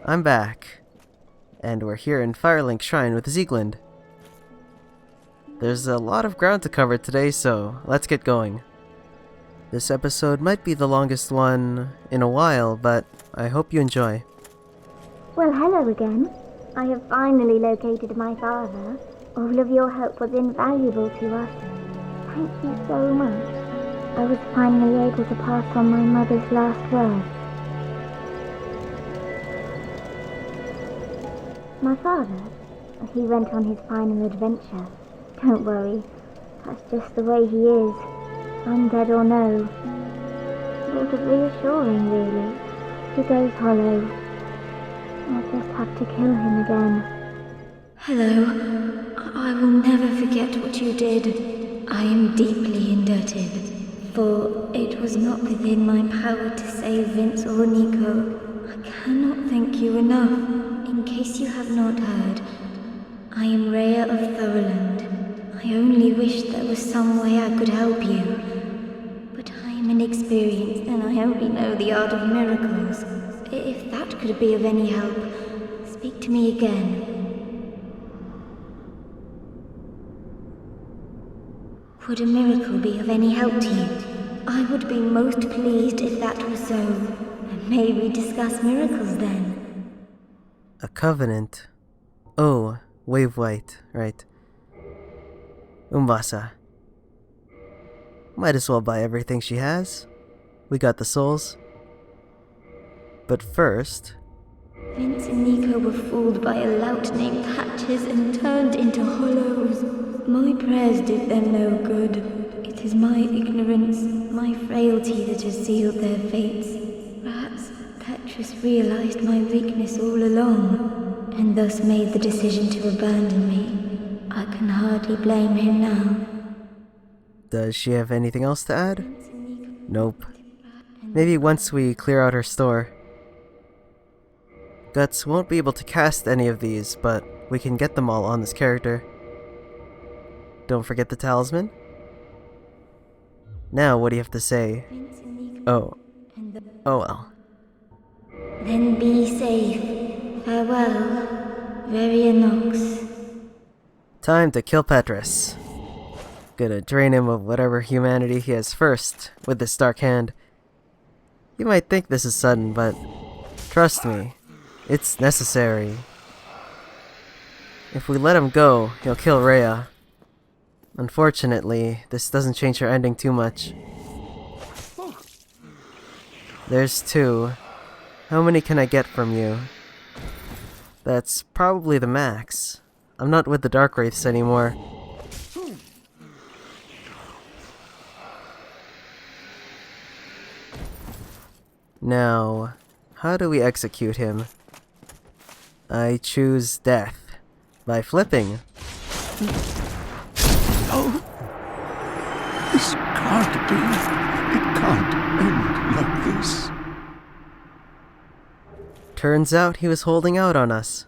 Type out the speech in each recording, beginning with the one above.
I'm back, and we're here in Firelink Shrine with Sieglind. There's a lot of ground to cover today, so let's get going. This episode might be the longest one in a while, but I hope you enjoy. Well, hello again. I have finally located my father. All of your help was invaluable to us. Thank you so much. I was finally able to pass on my mother's last words. My father, he went on his final adventure. Don't worry, that's just the way he is, undead or no. Sort of reassuring, really. He goes hollow. I'll just have to kill him again. Hello. I will never forget what you did. I am deeply indebted, for it was not within my power to save Vince or Nico. I cannot thank you enough. In case you have not heard, I am Rhea of Thorland. I only wish there was some way I could help you. But I am inexperienced and I only know the art of miracles. If that could be of any help, speak to me again. Would a miracle be of any help to you? I would be most pleased if that was so. May we discuss miracles then? A covenant. Oh, wave white, right. Umbasa. Might as well buy everything she has. We got the souls. But first... Vince and Nico were fooled by a lout named Hatches and turned into hollows. My prayers did them no good. It is my ignorance, my frailty that has sealed their fates. Perhaps Petrus realized my weakness all along, and thus made the decision to abandon me. I can hardly blame him now. Does she have anything else to add? Nope. Maybe once we clear out her store. Guts won't be able to cast any of these, but we can get them all on this character. Don't forget the talisman. Now, what do you have to say? Oh well. Then be safe. Farewell, Verianox. Time to kill Petrus. Gonna drain him of whatever humanity he has first with this dark hand. You might think this is sudden, but trust me, it's necessary. If we let him go, he'll kill Rhea. Unfortunately, this doesn't change her ending too much. There's 2. How many can I get from you? That's probably the max. I'm not with the Dark Wraiths anymore. Now, how do we execute him? I choose death. By flipping. No! This can't be. It can't end like this. Turns out he was holding out on us.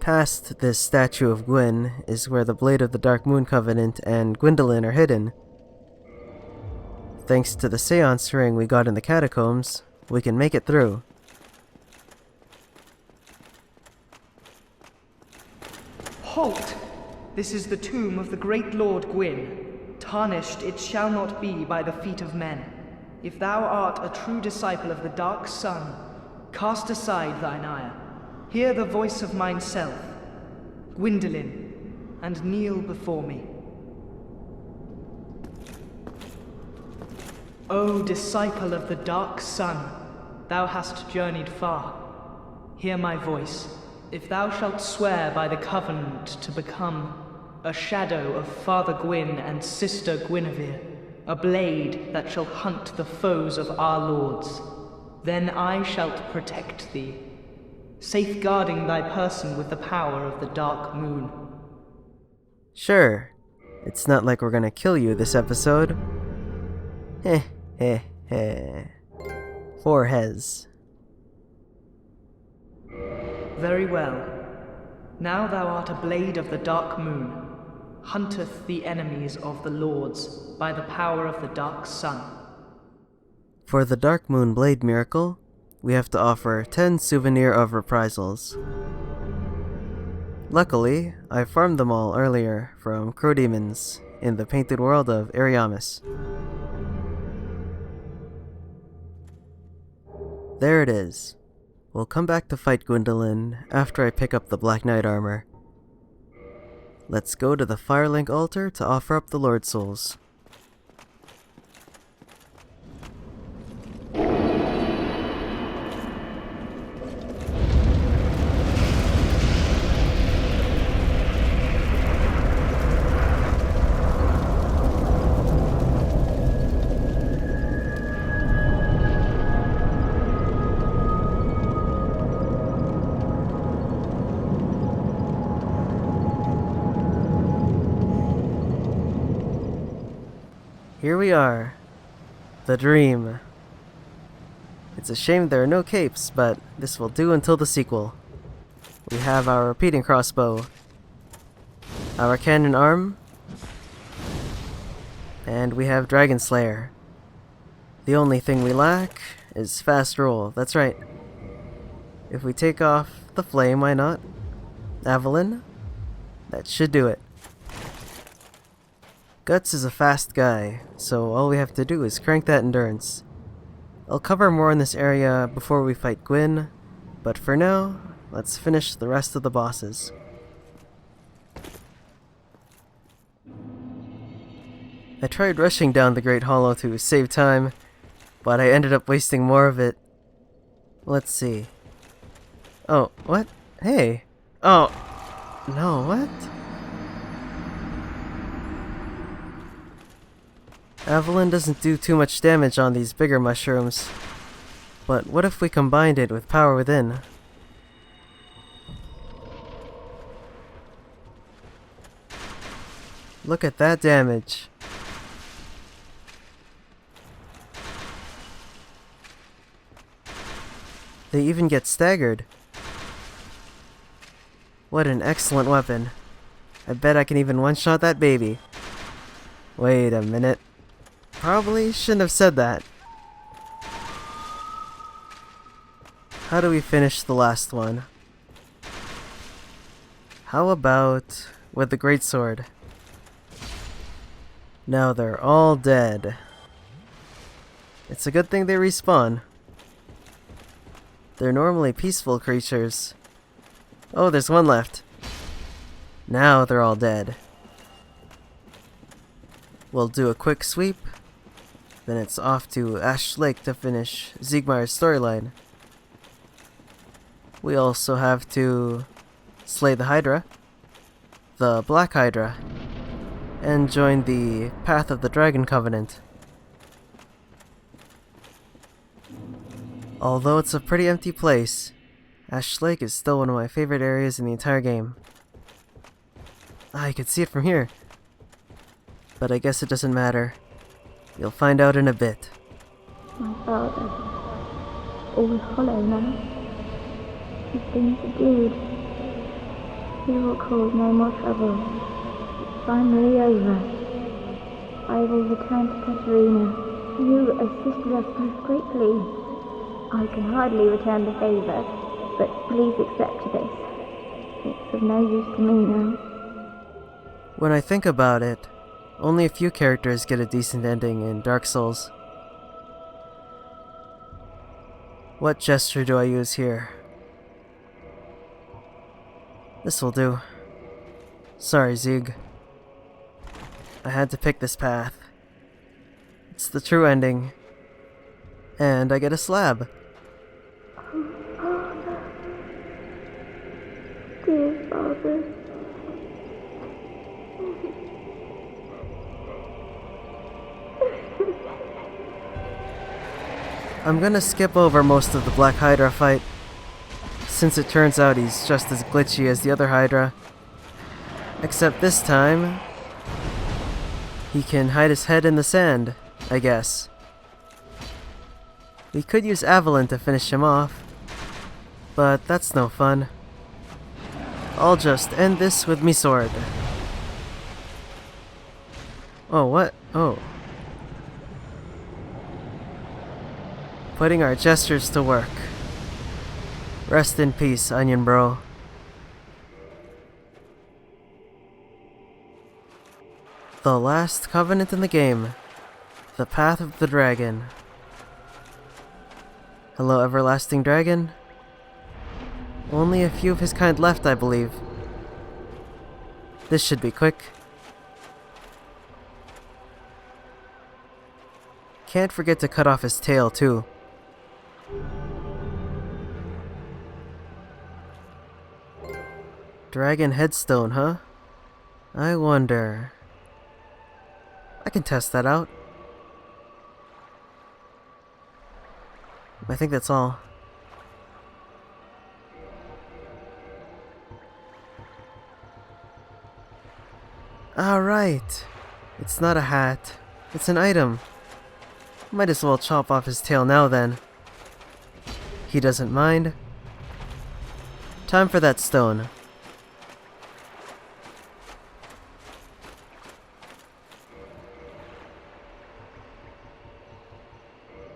Past this statue of Gwyn is where the Blade of the Dark Moon Covenant and Gwyndolin are hidden. Thanks to the seance ring we got in the catacombs, we can make it through. Halt! This is the tomb of the great Lord Gwyn. Tarnished it shall not be by the feet of men. If thou art a true disciple of the Dark Sun, cast aside thine ire. Hear the voice of mine self, Gwyndolin, and kneel before me. O disciple of the Dark Sun, thou hast journeyed far. Hear my voice. If thou shalt swear by the covenant to become a shadow of Father Gwyn and Sister Guinevere, a blade that shall hunt the foes of our lords, then I shalt protect thee, safeguarding thy person with the power of the Dark Moon. Sure. It's not like we're gonna kill you this episode. Heh heh heh. 4 heads. Very well. Now thou art a blade of the Dark Moon, hunteth the enemies of the lords by the power of the Dark Sun. For the Dark Moon Blade miracle, we have to offer 10 souvenir of reprisals. Luckily, I farmed them all earlier from crow demons in the painted world of Ariamis. There it is. We'll come back to fight Gwyndolin after I pick up the Black Knight armor. Let's go to the Firelink Altar to offer up the Lord Souls. Here we are. The dream. It's a shame there are no capes, but this will do until the sequel. We have our repeating crossbow, our cannon arm, and we have Dragon Slayer. The only thing we lack is fast roll, that's right. If we take off the flame, why not? Evelyn? That should do it. Guts is a fast guy, so all we have to do is crank that endurance. I'll cover more in this area before we fight Gwyn, but for now, let's finish the rest of the bosses. I tried rushing down the Great Hollow to save time, but I ended up wasting more of it. Let's see. Oh, what? Hey! Oh! No, what? Evelyn doesn't do too much damage on these bigger mushrooms, but what if we combined it with Power Within? Look at that damage. They even get staggered. What an excellent weapon. I bet I can even one-shot that baby. Wait a minute. Probably shouldn't have said that. How do we finish the last one? How about with the greatsword? Now they're all dead. It's a good thing they respawn. They're normally peaceful creatures. Oh, there's one left. Now they're all dead. We'll do a quick sweep. Then it's off to Ash Lake to finish Siegmeyer's storyline. We also have to slay the Hydra, the Black Hydra, and join the Path of the Dragon Covenant. Although it's a pretty empty place, Ash Lake is still one of my favorite areas in the entire game. Ah, you can see it from here. But I guess it doesn't matter. You'll find out in a bit. My father, all hollow now. He's been subdued. He will cause no more trouble. It's finally over. I will return to Katerina. You assisted us both greatly. I can hardly return the favor, but please accept this. It's of no use to me now. When I think about it, only a few characters get a decent ending in Dark Souls. What gesture do I use here? This will do. Sorry, Zieg. I had to pick this path. It's the true ending. And I get a slab. Father. Dear Father. I'm gonna skip over most of the Black Hydra fight, since it turns out he's just as glitchy as the other Hydra. Except this time, he can hide his head in the sand, I guess. We could use Evelyn to finish him off, but that's no fun. I'll just end this with me sword. Oh, what? Oh. Putting our gestures to work. Rest in peace, Onion Bro. The last covenant in the game. The Path of the Dragon. Hello, everlasting dragon. Only a few of his kind left, I believe. This should be quick. Can't forget to cut off his tail, too. Dragon headstone, huh? I wonder... I can test that out. I think that's all. Alright. It's not a hat. It's an item. Might as well chop off his tail now then. He doesn't mind. Time for that stone.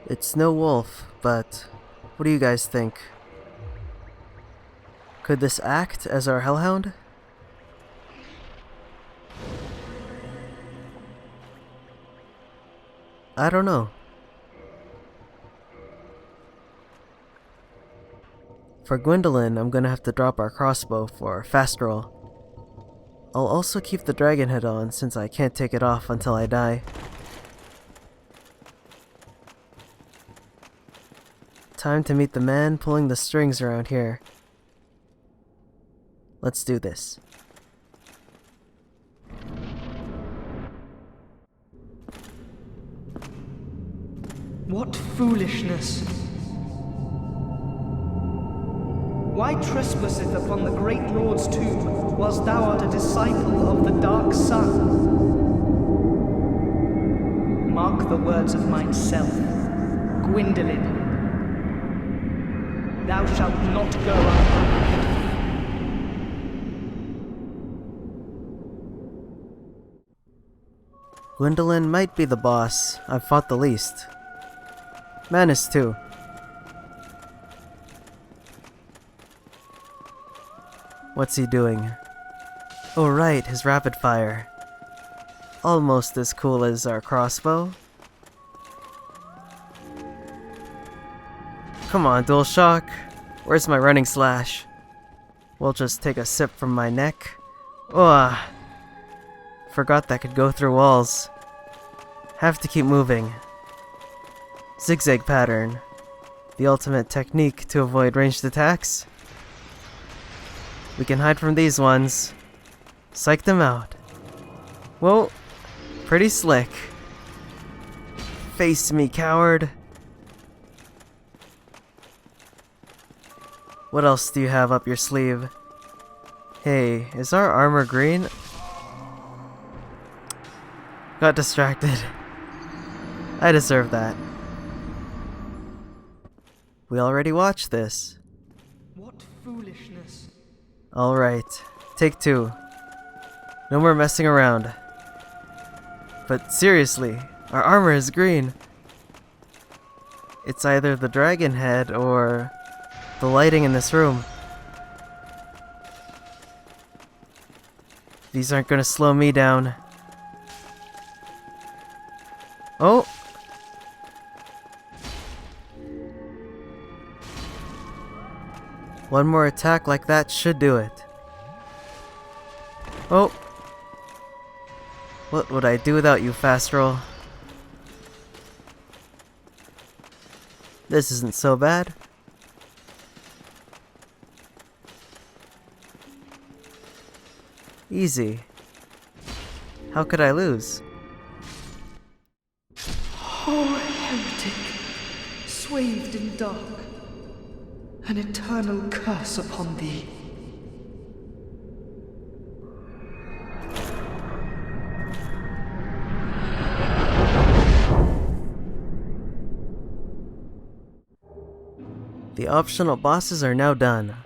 It's no wolf, but what do you guys think? Could this act as our hellhound? I don't know. For Gwyndolin, I'm gonna have to drop our crossbow for fast roll. I'll also keep the dragon head on since I can't take it off until I die. Time to meet the man pulling the strings around here. Let's do this. What foolishness! Why trespasseth upon the great Lord's tomb, whilst thou art a disciple of the Dark Sun? Mark the words of myself, Gwyndolin. Thou shalt not go unpunished. Gwyndolin might be the boss I've fought the least. Manus too. What's he doing? Oh right, his rapid fire. Almost as cool as our crossbow. Come on, dual shock. Where's my running slash? We'll just take a sip from my neck. Ugh. Forgot that could go through walls. Have to keep moving. Zigzag pattern. The ultimate technique to avoid ranged attacks. We can hide from these ones. Psych them out. Whoa. Pretty slick. Face me, coward. What else do you have up your sleeve? Hey, is our armor green? Got distracted. I deserve that. We already watched this. What foolishness! Alright, take two. No more messing around. But seriously, our armor is green. It's either the dragon head or the lighting in this room. These aren't gonna slow me down. Oh! One more attack like that should do it. Oh! What would I do without you, fast roll? This isn't so bad. Easy. How could I lose? Oh, heretic, swathed in dark, an eternal curse upon thee. The optional bosses are now done.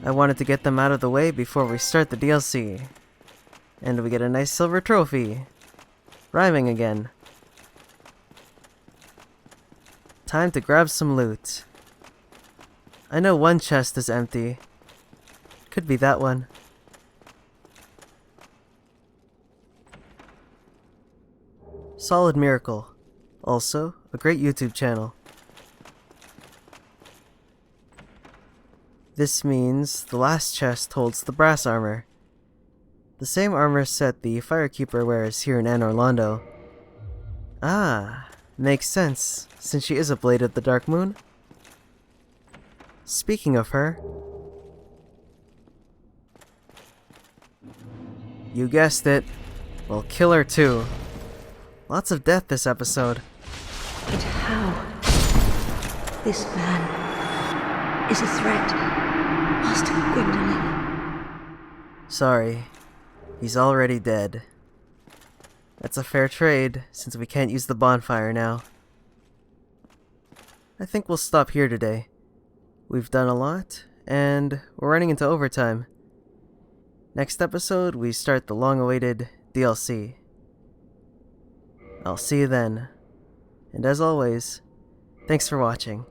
I wanted to get them out of the way before we start the DLC. And we get a nice silver trophy. Rhyming again. Time to grab some loot. I know one chest is empty. Could be that one. Solid Miracle. Also, a great YouTube channel. This means the last chest holds the brass armor. The same armor set the Firekeeper wears here in Anne Orlando. Ah, makes sense, since she is a Blade of the Dark Moon. Speaking of her... You guessed it. We'll kill her too. Lots of death this episode. But how? This man is a threat. Master Gwyndolin. Sorry. He's already dead. That's a fair trade, since we can't use the bonfire now. I think we'll stop here today. We've done a lot, and we're running into overtime. Next episode, we start the long-awaited DLC. I'll see you then. And as always, thanks for watching.